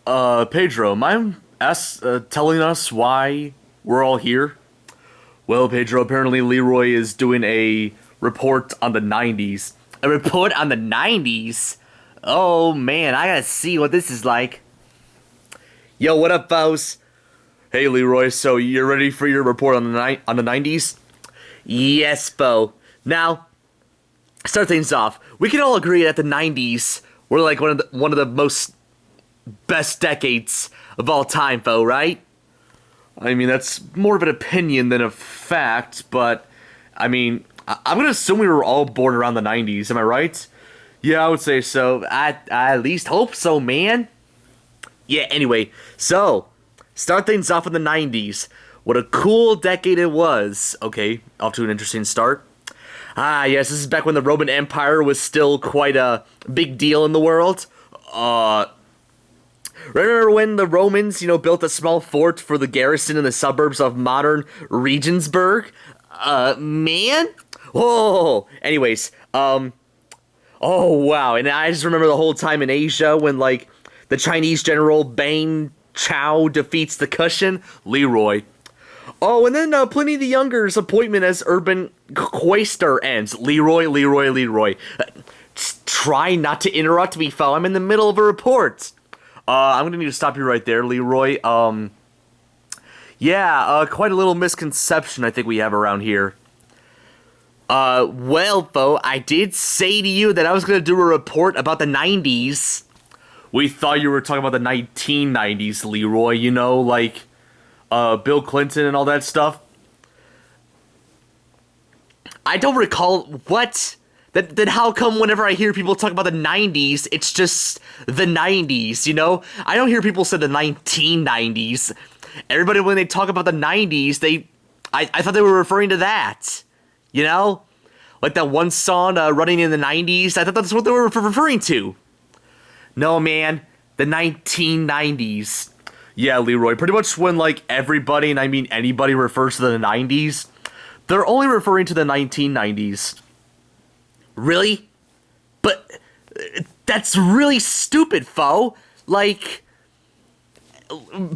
Pedro, mind telling us why we're all here? Well, Pedro, apparently Leroy is doing a report on the 90s. A report on the 90s? Oh man, I gotta see what this is like. Yo, what up, foes? Hey, Leroy, so you're ready for your report on the 90s? Yes, Bo. Now, start things off. We can all agree that the 90s were like one of the most best decades of all time, Bo, right? I mean, that's more of an opinion than a fact, but I mean, I'm gonna assume we were all born around the 90s, am I right? Yeah, I would say so. I at least hope so, man. Yeah, anyway, so, start things off in the 90s. What a cool decade it was. Okay, off to an interesting start. Ah, yes, this is back when the Roman Empire was still quite a big deal in the world. Remember when the Romans, built a small fort for the garrison in the suburbs of modern Regensburg? Man? Whoa! Anyways, oh wow, and I just remember the whole time in Asia when, the Chinese general Bang Chao defeats the Cushion, Leroy. Oh, and then Pliny the Younger's appointment as urban quaestor ends, Leroy. Just try not to interrupt me, foe. I'm in the middle of a report. I'm gonna need to stop you right there, Leroy. Yeah, quite a little misconception I think we have around here. Well, foe, I did say to you that I was gonna do a report about the 90s. We thought you were talking about the 1990s, Leroy, Bill Clinton and all that stuff. I don't recall what. Then how come whenever I hear people talk about the 90s, it's just the 90s, I don't hear people say the 1990s. Everybody, when they talk about the 90s, I thought they were referring to that. Like that one song, Running in the 90s, I thought that's what they were referring to. No, man, the 1990s. Yeah, Leroy, pretty much when, everybody, and I mean anybody, refers to the 90s, they're only referring to the 1990s. Really? But that's really stupid, foe.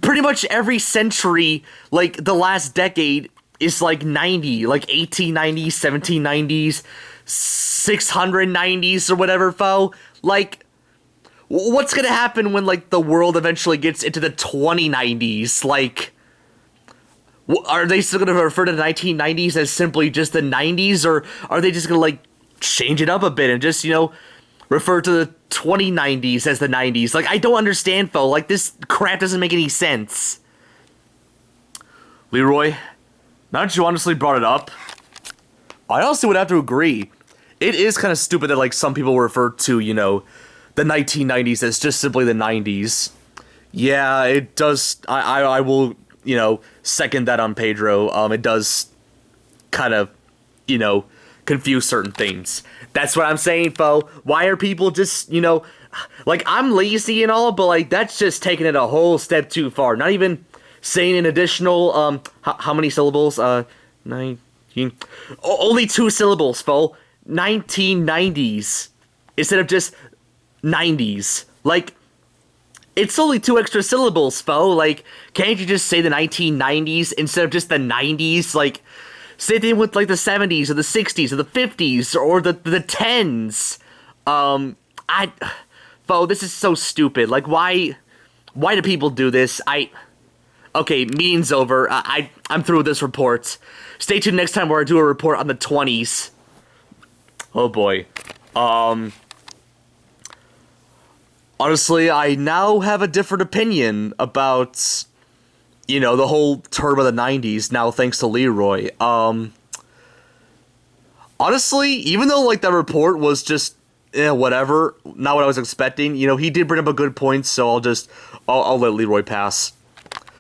Pretty much every century, the last decade is 90, 1890s, 1790s, 690s, or whatever, foe. What's gonna happen when, the world eventually gets into the 2090s? Are they still gonna refer to the 1990s as simply just the 90s, or are they just gonna, change it up a bit and just, refer to the 2090s as the 90s? I don't understand, foe. This crap doesn't make any sense. Leroy, now that you honestly brought it up, I honestly would have to agree. It is kind of stupid that, some people refer to, the 1990s as just simply the 90s. Yeah, it does. I will, second that on Pedro. It does kind of, confuse certain things. That's what I'm saying, foe. Why are people just, I'm lazy and all, but, that's just taking it a whole step too far. Not even saying an additional, how many syllables? 19. Only 2 syllables, foe. 1990s. Instead of just 90s. It's only 2 extra syllables, foe. Can't you just say the 1990s instead of just the 90s? Same thing with, the 70s, or the 60s, or the 50s, or the 10s. Foe, this is so stupid. Why do people do this? Okay, meeting's over. I'm through with this report. Stay tuned next time where I do a report on the 20s. Oh boy. Honestly, I now have a different opinion about, the whole term of the 90s, now thanks to Leroy. Honestly, even though, that report was just, whatever, not what I was expecting, he did bring up a good point, so I'll let Leroy pass.